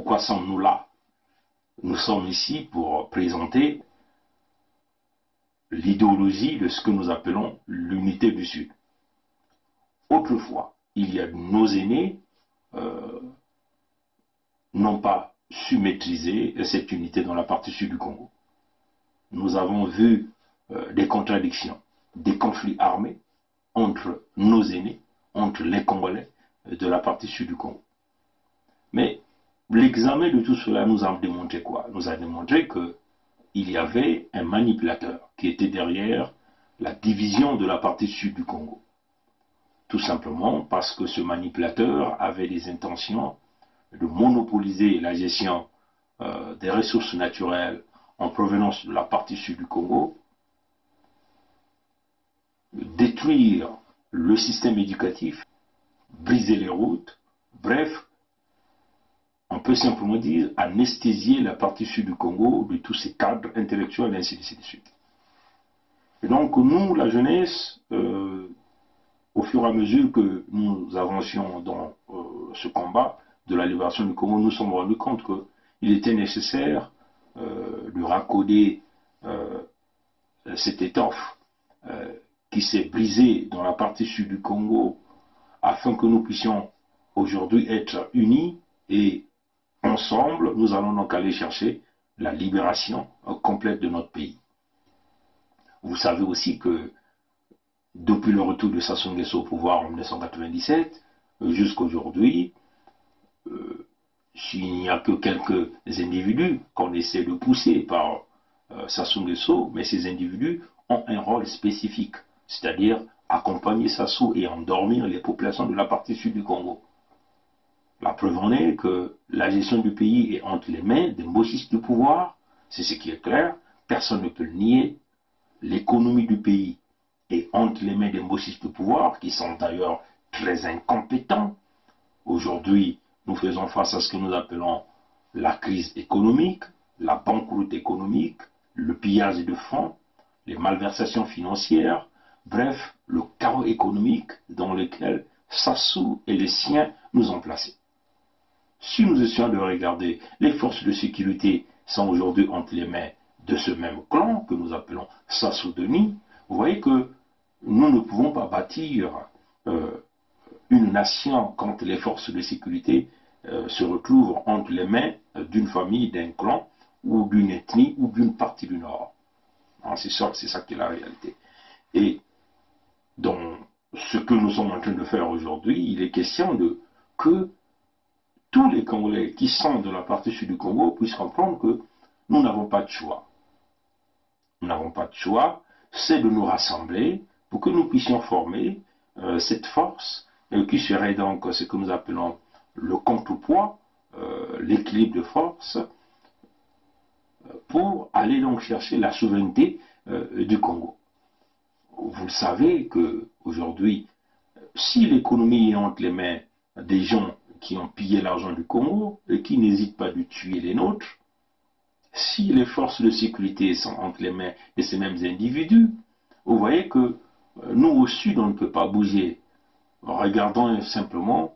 Pourquoi sommes-nous là? Nous sommes ici pour présenter l'idéologie de ce que nous appelons l'unité du Sud. Autrefois, il y a nos aînés n'ont pas su maîtriser cette unité dans la partie sud du Congo. Nous avons vu des contradictions, des conflits armés entre nos aînés, entre les Congolais de la partie sud du Congo. Mais l'examen de tout cela nous a démontré quoi? Nous a démontré qu'il y avait un manipulateur qui était derrière la division de la partie sud du Congo. Tout simplement parce que ce manipulateur avait des intentions de monopoliser la gestion des ressources naturelles en provenance de la partie sud du Congo, détruire le système éducatif, briser les routes, bref, on peut simplement dire anesthésier la partie sud du Congo de tous ses cadres intellectuels, ainsi de suite. Et donc nous, la jeunesse, au fur et à mesure que nous avancions dans ce combat de la libération du Congo, nous nous sommes rendus compte qu'il était nécessaire de raccorder cette étoffe qui s'est brisée dans la partie sud du Congo afin que nous puissions aujourd'hui être unis et ensemble, nous allons donc aller chercher la libération complète de notre pays. Vous savez aussi que depuis le retour de Sassou Nguesso au pouvoir en 1997 jusqu'à aujourd'hui, s'il n'y a que quelques individus qu'on essaie de pousser par Sassou Nguesso, mais ces individus ont un rôle spécifique, c'est-à-dire accompagner Sassou et endormir les populations de la partie sud du Congo. La preuve en est que la gestion du pays est entre les mains des mbochistes du pouvoir, c'est ce qui est clair, personne ne peut le nier. L'économie du pays est entre les mains des mbochistes du pouvoir, qui sont d'ailleurs très incompétents. Aujourd'hui, nous faisons face à ce que nous appelons la crise économique, la banqueroute économique, le pillage de fonds, les malversations financières, bref, le chaos économique dans lequel Sassou et les siens nous ont placés. Si nous essayons de regarder, les forces de sécurité sont aujourd'hui entre les mains de ce même clan que nous appelons Sassou Denis. Vous voyez que nous ne pouvons pas bâtir une nation quand les forces de sécurité se retrouvent entre les mains d'une famille, d'un clan ou d'une ethnie ou d'une partie du Nord. C'est ça qui est la réalité. Et dans ce que nous sommes en train de faire aujourd'hui, il est question que tous les Congolais qui sont de la partie sud du Congo puissent comprendre que nous n'avons pas de choix. Nous n'avons pas de choix, c'est de nous rassembler pour que nous puissions former cette force qui serait donc ce que nous appelons le contrepoids, l'équilibre de force, pour aller donc chercher la souveraineté du Congo. Vous le savez qu'aujourd'hui, si l'économie est entre les mains des gens qui ont pillé l'argent du Congo et qui n'hésitent pas de tuer les nôtres, si les forces de sécurité sont entre les mains de ces mêmes individus, vous voyez que nous au sud, on ne peut pas bouger. Regardons simplement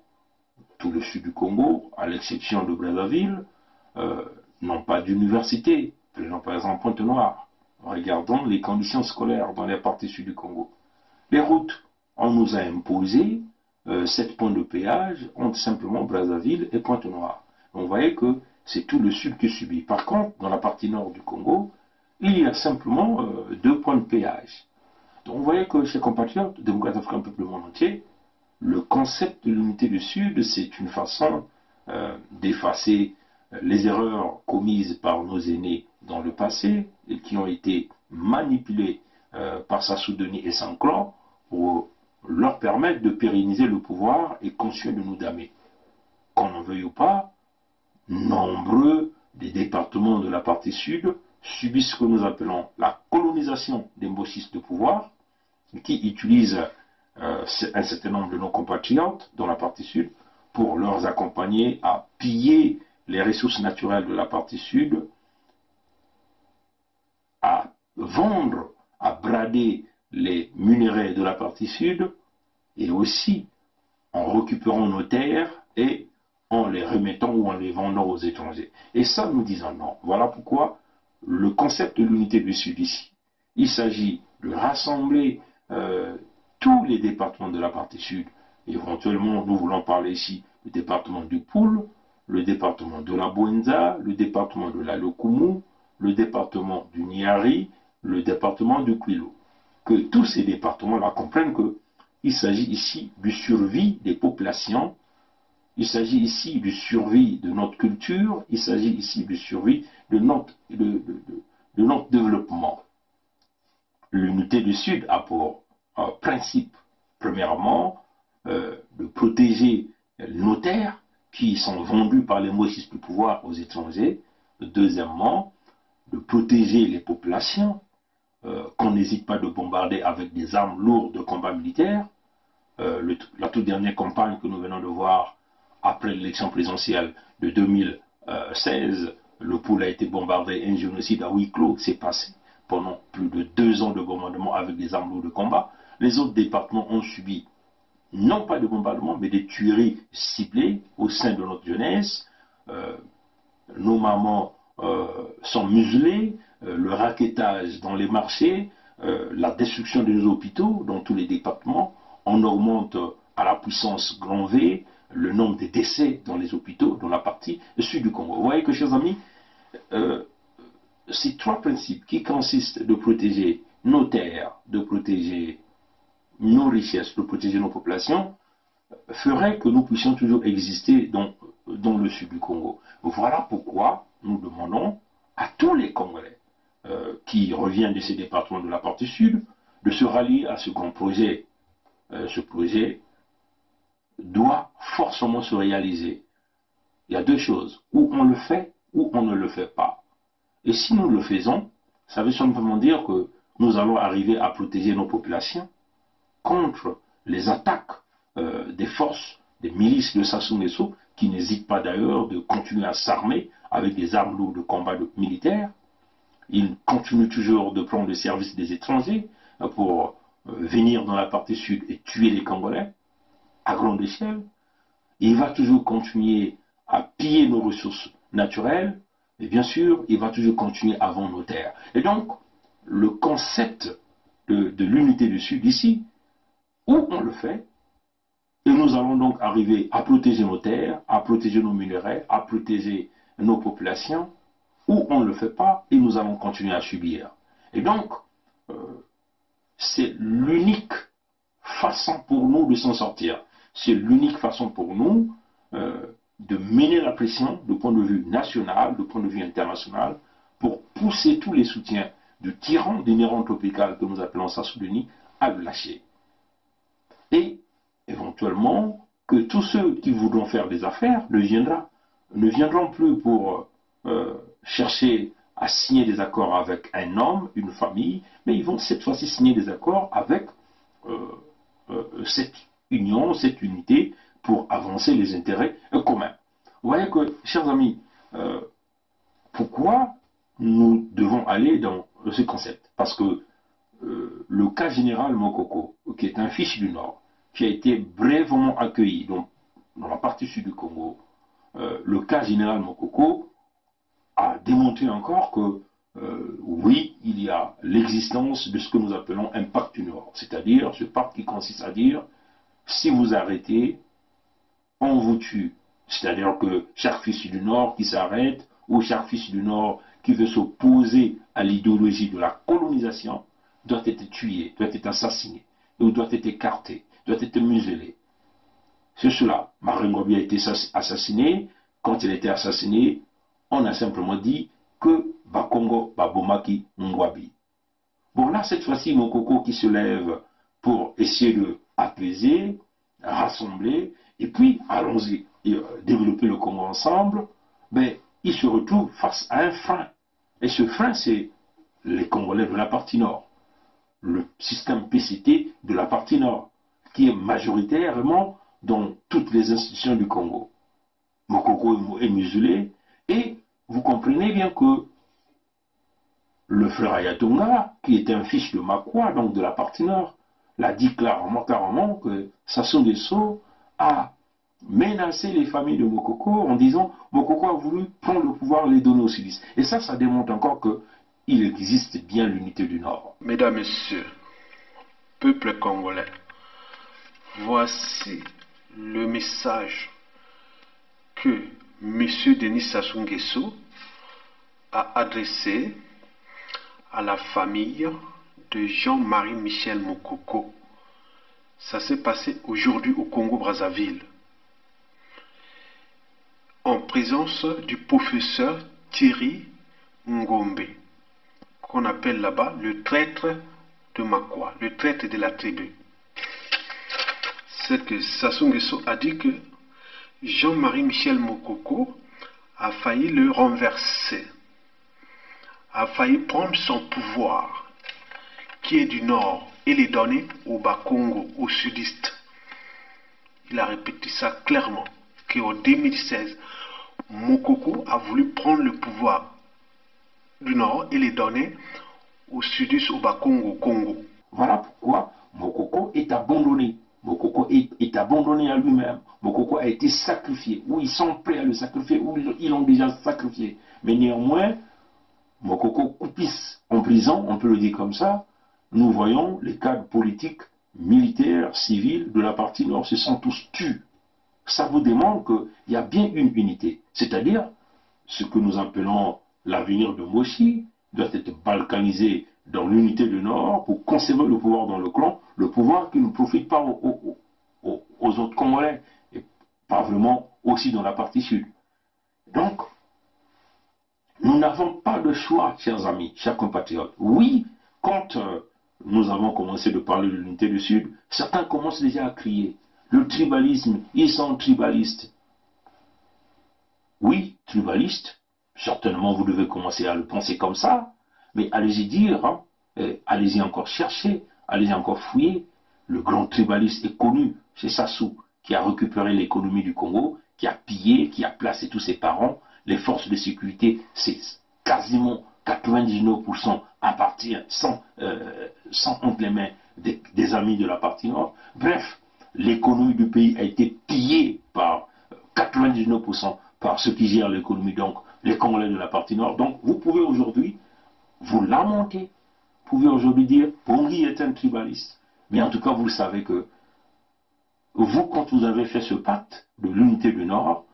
tout le sud du Congo, à l'exception de Brazzaville, n'ont pas d'université. Prenons par exemple Pointe-Noire. Regardons les conditions scolaires dans les parties sud du Congo. Les routes, on nous a imposé 7 points de péage entre simplement Brazzaville et Pointe-Noire. On voyait que c'est tout le sud qui subit. Par contre, dans la partie nord du Congo, il y a simplement 2 points de péage. Donc vous voyez que chez compatriotes, démocrates africains, peuple du monde entier, le concept de l'unité du Sud, c'est une façon d'effacer les erreurs commises par nos aînés dans le passé et qui ont été manipulées par Sassou Denis et son clan pour leur permettre de pérenniser le pouvoir et continuer de nous damer. Qu'on en veuille ou pas, nombreux des départements de la partie sud subissent ce que nous appelons la colonisation des mbochistes de pouvoir qui utilisent un certain nombre de nos compatriotes dans la partie sud pour leur accompagner à piller les ressources naturelles de la partie sud, à vendre, à brader les minerais de la partie sud et aussi en récupérant nos terres et en les remettant ou en les vendant aux étrangers. Et ça, nous disons non. Voilà pourquoi le concept de l'unité du Sud ici, il s'agit de rassembler tous les départements de la partie Sud. Éventuellement, nous voulons parler ici du département du Poul, le département de la Bouenza, le département de la Lokumu, le département du Niari, le département du Kwilu. Que tous ces départements-là comprennent qu'il s'agit ici du survie des populations, il s'agit ici du survie de notre culture, il s'agit ici du survie de notre développement. L'unité du Sud a pour principe, premièrement, de protéger nos terres qui sont vendues par les moïsistes du pouvoir aux étrangers. Deuxièmement, de protéger les populations qu'on n'hésite pas de bombarder avec des armes lourdes de combat militaire. La toute dernière campagne que nous venons de voir après l'élection présidentielle de 2016, le Poul a été bombardé, un génocide à huis clos s'est passé pendant plus de 2 ans de bombardement avec des armes lourdes de combat. Les autres départements ont subi non pas de bombardement, mais des tueries ciblées au sein de notre jeunesse. Nos mamans sont muselées, le raquettage dans les marchés, la destruction des hôpitaux dans tous les départements. On augmente à la puissance grand V le nombre de décès dans les hôpitaux dans la partie sud du Congo. Vous voyez que, chers amis, ces 3 principes qui consistent de protéger nos terres, de protéger nos richesses, de protéger nos populations, feraient que nous puissions toujours exister dans le sud du Congo. Voilà pourquoi nous demandons à tous les Congolais qui reviennent de ces départements de la partie sud de se rallier à ce grand projet. Ce projet doit forcément se réaliser. Il y a 2 choses, ou on le fait, ou on ne le fait pas. Et si nous le faisons, ça veut simplement dire que nous allons arriver à protéger nos populations contre les attaques des forces, des milices de Sassou Nguesso, qui n'hésitent pas d'ailleurs de continuer à s'armer avec des armes lourdes de combat militaires. Ils continuent toujours de prendre le service des étrangers pour venir dans la partie sud et tuer les Congolais à grande échelle. Il va toujours continuer à piller nos ressources naturelles, et bien sûr, il va toujours continuer à vendre nos terres. Et donc, le concept de l'unité du Sud ici, où on le fait, et nous allons donc arriver à protéger nos terres, à protéger nos minerais, à protéger nos populations, ou on ne le fait pas, et nous allons continuer à subir. Et donc, c'est l'unique façon pour nous de s'en sortir. C'est l'unique façon pour nous de mener la pression du point de vue national, du point de vue international, pour pousser tous les soutiens du tyran d'émirant tropical que nous appelons Sassou Nguesso à le lâcher. Et éventuellement, que tous ceux qui voudront faire des affaires ne viendront plus pour chercher à signer des accords avec un homme, une famille, mais ils vont cette fois-ci signer des accords avec cette union, cette unité pour avancer les intérêts communs. Vous voyez que, chers amis, pourquoi nous devons aller dans ce concept? Parce que le cas général Mokoko, qui est un fils du Nord, qui a été brièvement accueilli dans la partie sud du Congo, le cas général Mokoko a démontré encore que oui, il y a l'existence de ce que nous appelons un pacte du Nord, c'est-à-dire ce pacte qui consiste à dire si vous arrêtez, on vous tue. C'est-à-dire que chaque fils du Nord qui s'arrête ou chaque fils du Nord qui veut s'opposer à l'idéologie de la colonisation doit être tué, doit être assassiné, ou doit être écarté, doit être muselé. C'est cela. Marengobi a été assassiné. Quand il a été assassiné, on a simplement dit que Bakongo Babomaki Ngwabi. Bon, là, cette fois-ci, Mokoko qui se lève pour essayer de apaiser, rassembler, et puis allons-y, développer le Congo ensemble, ben, il se retrouve face à un frein. Et ce frein, c'est les Congolais de la partie nord, le système PCT de la partie nord, qui est majoritairement dans toutes les institutions du Congo. Mokoko est musulé, et vous comprenez bien que le frère Ayatunga, qui était un fils de Makwa, donc de la partie nord, l'a dit clairement que Sassou Nguesso a menacer les familles de Mokoko en disant Mokoko a voulu prendre le pouvoir et les donner aux sudistes. Et ça démontre encore qu'il existe bien l'unité du Nord. Mesdames, Messieurs, peuple congolais, voici le message que M. Denis Sassou Nguesso a adressé à la famille de Jean-Marie Michel Mokoko. Ça s'est passé aujourd'hui au Congo-Brazzaville, en présence du professeur Thierry Ngombe, qu'on appelle là-bas le traître de Makwa, le traître de la tribu. C'est que Sassou Nguesso a dit que Jean-Marie Michel Mokoko a failli le renverser, a failli prendre son pouvoir, qui est du Nord, et les donner au Bas-Congo, aux sudistes. Il a répété ça clairement, qu'en 2016, Mokoko a voulu prendre le pouvoir du Nord et les donner aux sudistes, au Bas-Congo, Congo. Voilà pourquoi Mokoko est abandonné. Mokoko est abandonné à lui-même. Mokoko a été sacrifié. Ou ils sont prêts à le sacrifier, ou ils l'ont déjà sacrifié. Mais néanmoins, Mokoko coupisse en prison, on peut le dire comme ça. Nous voyons les cadres politiques, militaires, civils de la partie nord se sont tous tués. Ça vous démontre qu'il y a bien une unité. C'est-à-dire, ce que nous appelons l'avenir de Moshi doit être balkanisé dans l'unité du Nord pour conserver le pouvoir dans le clan, le pouvoir qui ne profite pas aux autres Congolais, et pas vraiment aussi dans la partie sud. Donc, nous n'avons pas de choix, chers amis, chers compatriotes. Oui, quand nous avons commencé de parler de l'unité du Sud, certains commencent déjà à crier. Le tribalisme, ils sont tribalistes. Oui, tribalistes, certainement vous devez commencer à le penser comme ça, mais allez-y dire, hein, allez-y encore chercher, allez-y encore fouiller. Le grand tribaliste est connu, c'est Sassou, qui a récupéré l'économie du Congo, qui a pillé, qui a placé tous ses parents. Les forces de sécurité, c'est quasiment 99% appartient sans entre les mains des amis de la partie nord. Bref, l'économie du pays a été pillée par 99% par ceux qui gèrent l'économie, donc les Congolais de la partie nord. Donc vous pouvez aujourd'hui vous lamenter, vous pouvez aujourd'hui dire Bongi est un tribaliste. Mais en tout cas, vous savez que vous, quand vous avez fait ce pacte de l'unité du Nord,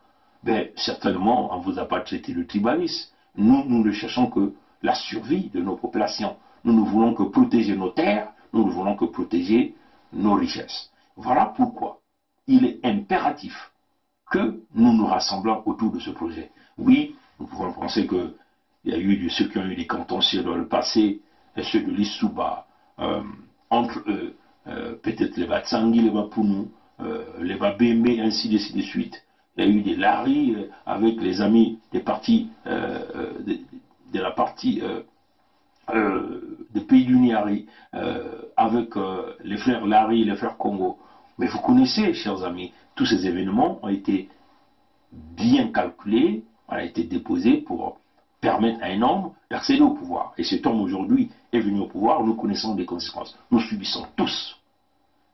ben, certainement, on ne vous a pas traité de tribaliste. Nous ne cherchons que la survie de nos populations. Nous ne voulons que protéger nos terres, nous ne voulons que protéger nos richesses. Voilà pourquoi il est impératif que nous nous rassemblons autour de ce projet. Oui, nous pouvons penser qu'il y a eu ceux qui ont eu des contentieux dans le passé, et ceux de l'Issouba, entre eux, peut-être les Batsangi, les Bapounou, les Babembe, ainsi de suite. Il y a eu des Larry avec les amis des partis, de la partie des pays du Niari, avec les frères Larry et les frères Congo. Mais vous connaissez, chers amis, tous ces événements ont été bien calculés, ont été déposés pour permettre à un homme d'accéder au pouvoir. Et cet homme aujourd'hui est venu au pouvoir, nous connaissons des conséquences. Nous subissons tous.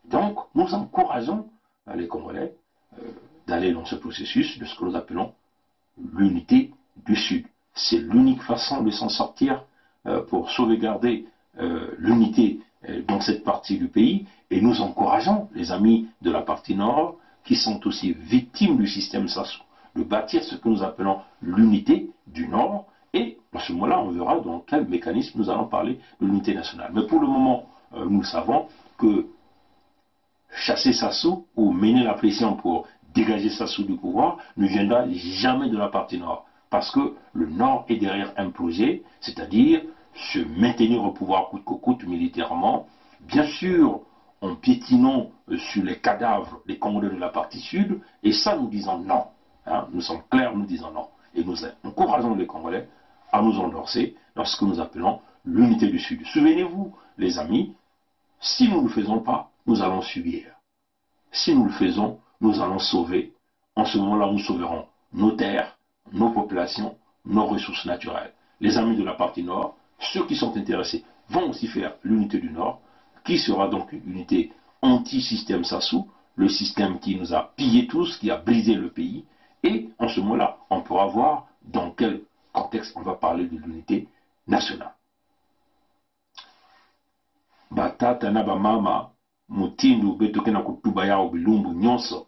Donc, nous encourageons les Congolais d'aller dans ce processus de ce que nous appelons l'unité du Sud. C'est l'unique façon de s'en sortir pour sauvegarder l'unité dans cette partie du pays. Et nous encourageons les amis de la partie nord qui sont aussi victimes du système Sassou de bâtir ce que nous appelons l'unité du Nord. Et à ce moment-là, on verra dans quel mécanisme nous allons parler de l'unité nationale. Mais pour le moment, nous savons que chasser Sassou ou mener la pression pour dégager Sassou du pouvoir ne viendra jamais de la partie nord. Parce que le nord est derrière un projet, c'est-à-dire se maintenir au pouvoir coûte que coûte militairement, bien sûr en piétinant sur les cadavres des Congolais de la partie sud, et ça nous disons non. Hein, nous sommes clairs, nous disons non. Et nous encourageons les Congolais à nous endorser dans ce que nous appelons l'unité du Sud. Souvenez-vous, les amis, si nous ne le faisons pas, nous allons subir. Si nous le faisons, nous allons sauver. En ce moment-là, nous sauverons nos terres, nos populations, nos ressources naturelles. Les amis de la partie nord, ceux qui sont intéressés, vont aussi faire l'unité du Nord, qui sera donc une unité anti-système Sassou, le système qui nous a pillés tous, qui a brisé le pays. Et en ce moment-là, on pourra voir dans quel contexte on va parler de l'unité nationale. Batata na bamama mutindu betoke na kutuba yao bilumbu nyonso.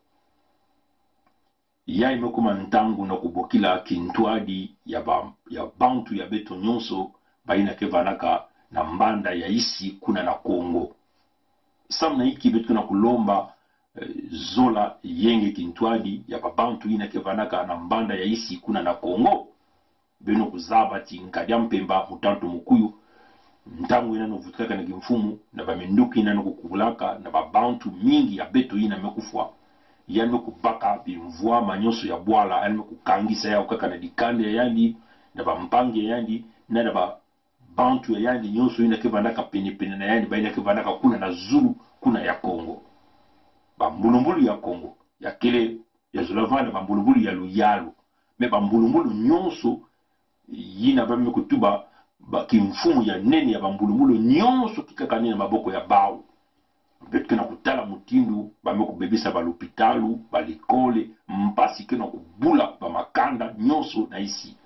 Ya imekuma ntangu na kubokila kintwadi ya bantu ya beto nyonso baina ke vanaka na mbanda ya isi kuna na Kongo. Samna hiki betu na kulomba zola yenge kintwadi ya babantu ina ke vanaka na mbanda ya isi kuna na Kongo. Beno kuzaba ti nkadia mpemba mutantu mukuyu ntangu ina novutraka na kimfumu na bamenduki ina nokukubulaka na babantu mingi ya beto ina mekufwa. Yano kubaka bimvua manyoso ya bwala yano kukangisa ya ukaka na dikande ya yandi na bampange ya yandi na ba bantu ya yandi nyoso ina kebandaka pene na yandi baina kebandaka kuna na Zulu kuna ya Kongo bambulumbulu ya Kongo ya kele ya Zulavana bambulumbulu ya Luyalu me bambulumbulu nyonso yina bame kutuba bakimfumu ya nene ya bambulumbulu nyonso kikakani na maboko ya bao betu na kutala mutindu bame kubebisa balopitalu balikole mpasi kena kubula bamakanda nyonso na isi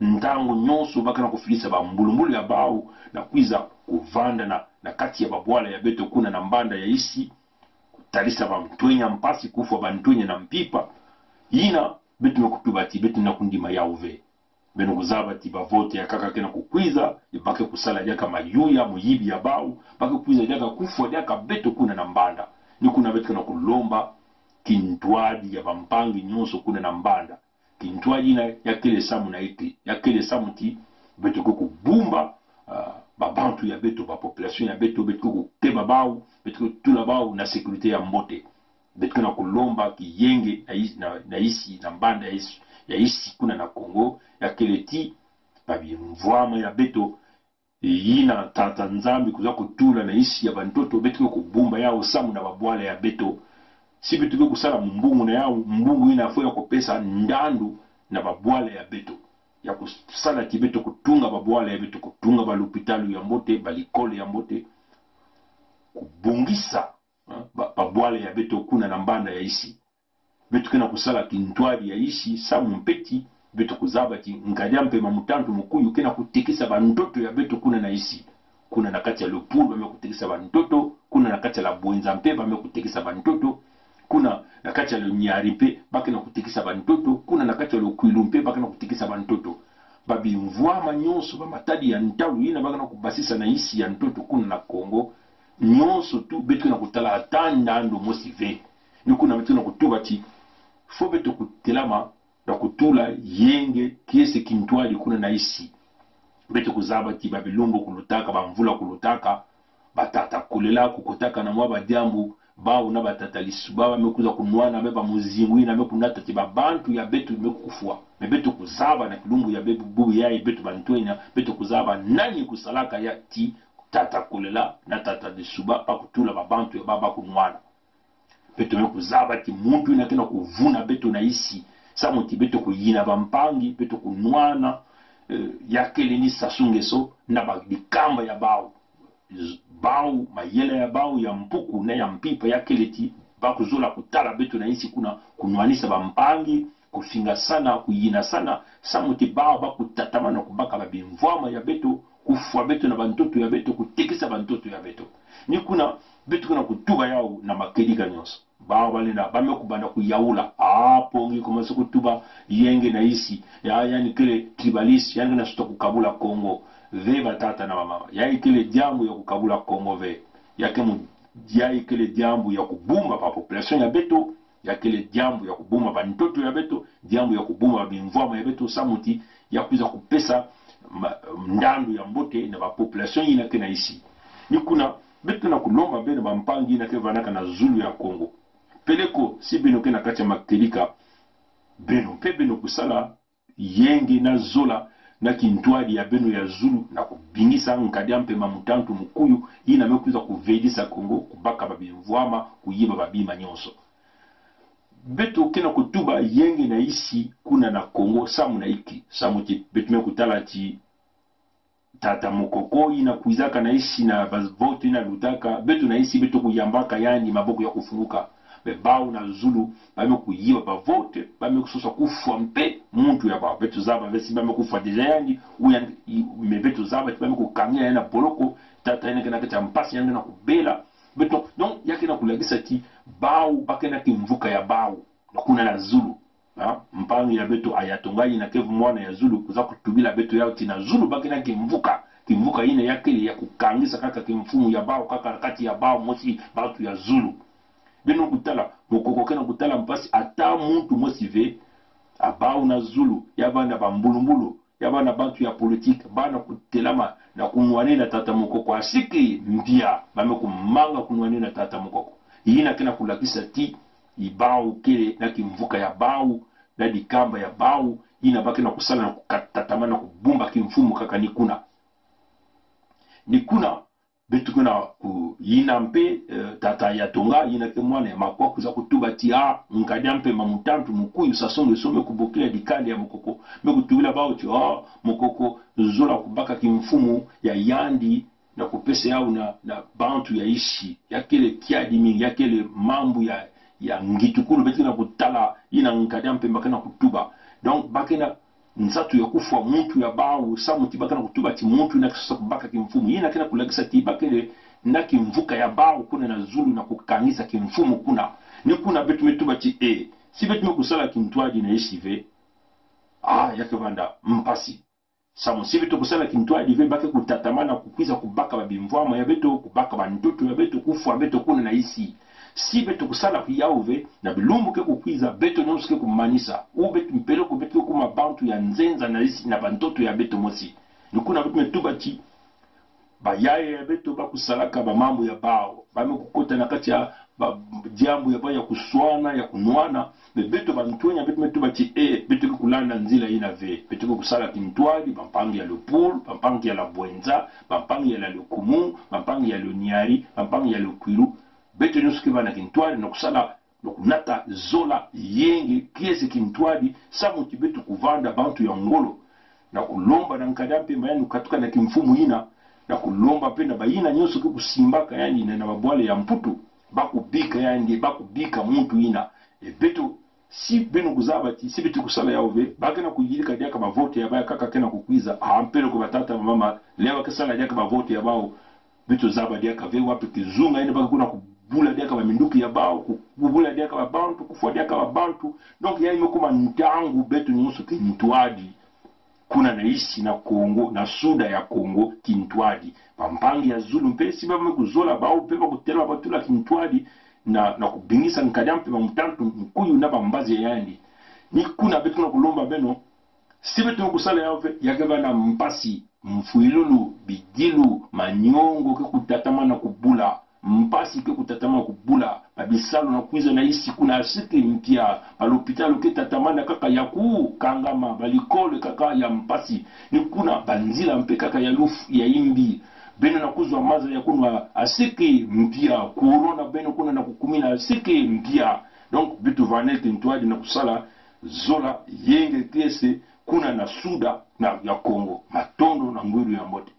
ntango nyonso bakana kufilisa bambulumbulu ya bao na kwiza kuvanda na kati ya babwala ya beto kuna na mbanda ya isi kutalisa bamtwenya mpasi kufwa bantwenya na mpipa yina betu mekutubati betu na kundima ya uve beno kuzaba ti bavote ya kaka kena kukwiza ibake kusala jaka mayuya muyibi ya bau bake kukwiza jaka kufwa jaka beto kuna na mbanda ni kuna betu kena kulomba kintwadi ya bampangi nyonso kuna na mbanda kintwadi na ya kele samu na iti ya kele samu ti betu kukubumba babantu ya beto ba population ya beto betu kukeba bau betu kutula bau na sekurite ya mbote betu kena kulomba kiyenge na isi na mbanda ya isi kuna na Kongo ya keleti babi mvwama ya beto yina tata nzambi kuza kutula na isi ya bantoto betu kubumba yao samu na babwala ya beto si betu kusala mbungu na yao mbungu ina afo ya kopesa ndandu na babwala ya beto ya kusala kibeto kutunga babwala ya beto kutunga balopitalu ya mbote balikole ya mbote kubungisa babwala ya beto kuna na mbanda ya isi betu kena kusala kintwadi ya isi samu mpeti betu kuzaba ti nkadia mpema mutantu mukuyu kena kutikisa bantoto ya betu kuna na isi kuna na kati ya Lopulu bame kutikisa bantoto kuna na kati ya la Bwenza mpe bame kutikisa bantoto kuna na kati ya Lunyari mpe bake na kutikisa bantoto kuna na kati ya Lokwilu mpe bake na kutikisa bantoto babi mvwama nyonso bamatadi ya ntawu yina bake na kubasisa na isi ya ntoto kuna na Kongo nyonso tu betu na kutala atanda ando mosive ni kuna betu na kutuba ti fo betu kutelama na kutula yenge kiese kintwadi kuna na isi betu kuzaba ti babilumbu kulutaka bamvula kulutaka batata kulela kukotaka na mwaba diambu bao na batata lisuba bamekuza kunwana beba muzingwi na mekunata ti babantu ya betu mekufwa me betu kuzaba na kilumbu ya bebu bubu ya betu bantwenya betu kuzaba nani kusalaka ya ti tata kulela na tata lisuba pa kutula babantu ya baba kunwana betu mekuzaba ti muntu ina kena kuvuna betu na isi samu ti betu kuyina bampangi betu kunwana yakele ni sasungeso na bakamba ya bao mayele ya bao ya mpuku na ya mpipa yakele ti bakuzola kutala betu na isi kuna kunwanisa bampangi kufinga sana kuyina sana samu ti bao bakutatama na kubaka babimvwama ya betu kufwa betu na bantoto ya betu kutekisa bantoto ya betu ni kuna betu kuna kutuba yao na makedika nyonso bao balina bame kubanda kuyaula pongi komasa kutuba yenge na isi yani kile tribalist yani na suta kukabula Kongo ve batata na mama yai kile jambo ya kukabula Kongo ve yake yai kile jambo ya kubumba pa population ya beto ya kile jambo ya kubumba bantoto ya beto jambo ya kubumba bimvwama ya beto samuti ya kuza kupesa ndandu ya mbote na ba population ina kena isi ni kuna beto na kulomba bene bampangi na kevanaka na Zulu ya Kongo peleko si beno kena kati ya makelika beno pe beno kusala yenge na zola na kintwadi ya beno ya Zulu na kubingisa nkadia mpema mutantu mukuyu ina mekuza kuvedisa Kongo kubaka babimvwama kuyiba babima nyonso beto kena kutuba yenge na isi kuna na Kongo samu na iki samu ti betu mekutala ti tata mokoko ina kuizaka na isi na vote ina lutaka betu na isi betu kuyambaka yani maboko ya kufunguka be bao na zulu bame kuyiba ba vote bame kusosa kufa mpe muntu ya ba betu zaba besi bame kufa deja yani uya me betu zaba bame kukamia yana boloko tata ene kana kata mpasi yana na kubela beto donc yake na kulagisa ti bao bakena kimvuka ya bao na kuna na zulu mpango ya beto ayatongai na kevu mwana ya zulu kuza kutubila beto yao tina zulu bakena kimvuka ine yake ya kukangisa kaka kimfumu ya bao kaka kati ya bao mosi batu ya zulu beno kutala mokoko kena kutala mpasi ata muntu mosive abao na zulu yabana bambulumbulu yabana bantu ya politique bana kutelama na kunwane na tata mokoko asiki mbia bame kumanga kunwane na tata mokoko yina kena kulakisa ti ibao kele na kimvuka ya bao na dikamba ya bao yina bake na kusala na kukatatama na kubumba kimfumu kaka nikuna betu kuna yina mpe tata ya tonga yina ke mwana makwa kuza kutuba ti nkadia mpe mamutantu mukuyu sasonge some kubokea dikali ya mokoko me kutubila bao ti mokoko zola kubaka kimfumu ya yandi na kupese yao na bantu ya ishi yakele kiadi mingi yakele mambu ya ngitukulu betu na kutala yina nkadia mpe mbaka na kutuba donc bakena nzatu ya kufwa muntu ya bao samu tibaka na kutuba ti muntu na kisosa kubaka kimfumu yina kena kulagisa tibakele na kimvuka ya bao kuna na zulu na kukangisa kimfumu kuna betu metuba ti si betu mekusala kimtwaji na ishive yake banda mpasi samu si betu kusala kimtwaji ve bake kutatamana kukwiza kubaka babimvwama ya betu kubaka bantutu ya betu kufwa betu kuna na isi si betu kusala kuyauve na bilumbu ke kukwiza betu nyonsuke kumanisa betu mpeleko betu kuma bantu ya nzenza na isi na bantoto ya betu mosi nikuna betu metuba ti bayaye ya betu bakusalaka bamambo ya bao bame kukota na kati ya jambo ya bao ya kuswana ya kunwana me betu bantuenya betu metuba ti betu kulanda nzila ina ve betu kusala kimtwali bampangi ya lepul bampangi ya la bwenza bampangi ya la lekumu bampangi ya loniari bampangi ya lekwilu betu nyusuke bana kimtwali na kusala nokunata zola yenge kiesi kimtwali samu ti betu kuvanda bantu ya ngolo na kulomba na nkadampe mayanu katuka na kimfumu ina na kulomba penda bayina nyonso ke kusimbaka yani na babwale ya mputu bakubika yani bakubika muntu ina betu si beno kuzaba ti si betu kusala yaove bakena kuyilika dia kama vote ya baya kaka kena kukwiza ampelo ko batata mama lewa kesala dia kama vote ya bao betu zaba dia kave wapi kizunga ene baka kuna kubula dia kama minduki ya bao kubula dia kama bantu kufua dia kama bantu donc yani mekuma ntangu betu nyonso ke mtuadi kuna naishi na Kongo na suda ya Kongo kintwadi pampangi ya zulu mpe si bame kuzola bao pepa kutela batula kintwadi na kubingisa nkadampe bamutantu mkuyu na bambazi yandi ni kuna betu na kulomba beno si betu kusala yawe yakeba na mpasi mfuilulu bidilu manyongo ke kutatama na kubula mpasi ke kutatama kubula babisalo na kuiza na isi kuna asiki mpia balopitalo ke tatamana kaka yaku kangama balikole kaka ya mpasi ni kuna banzila mpe kaka ya lufu ya imbi beno na kuzwa maza ya kunwa asiki mpia corona beno kuna na kukumina asiki mpia donc bitu vanel kintwadi na kusala zola yenge kese kuna na suda na ya Kongo matondo na ngwiru ya mbote